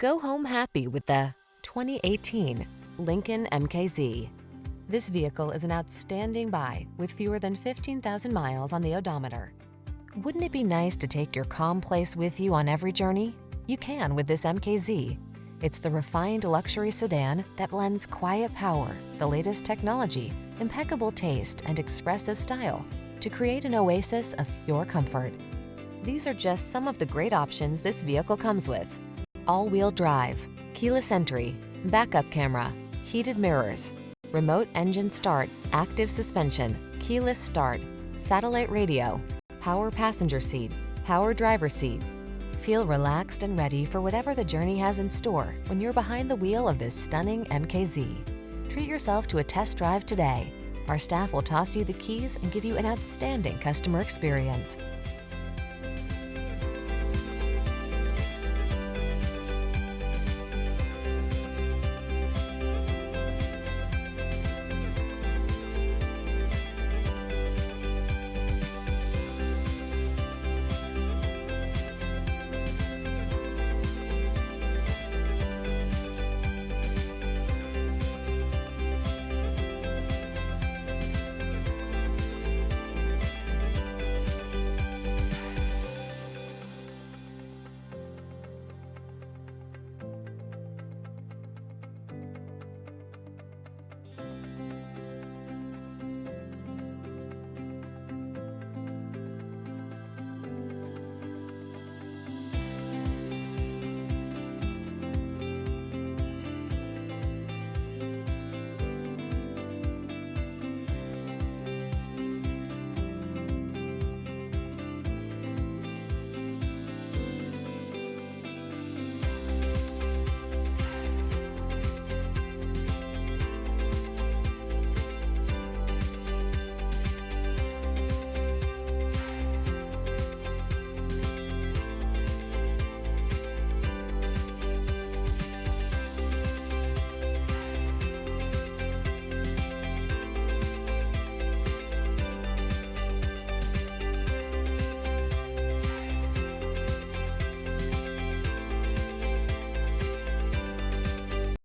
Go home happy with the 2018 Lincoln MKZ. This vehicle is an outstanding buy with fewer than 15,000 miles on the odometer. Wouldn't it be nice to take your calm place with you on every journey? You can with this MKZ. It's the refined luxury sedan that blends quiet power, the latest technology, impeccable taste, and expressive style to create an oasis of pure comfort. These are just some of the great options this vehicle comes with: all-wheel drive, keyless entry, backup camera, heated mirrors, remote engine start, active suspension, keyless start, satellite radio, power passenger seat, power driver seat. Feel relaxed and ready for whatever the journey has in store when you're behind the wheel of this stunning MKZ. Treat yourself to a test drive today. Our staff will toss you the keys and give you an outstanding customer experience.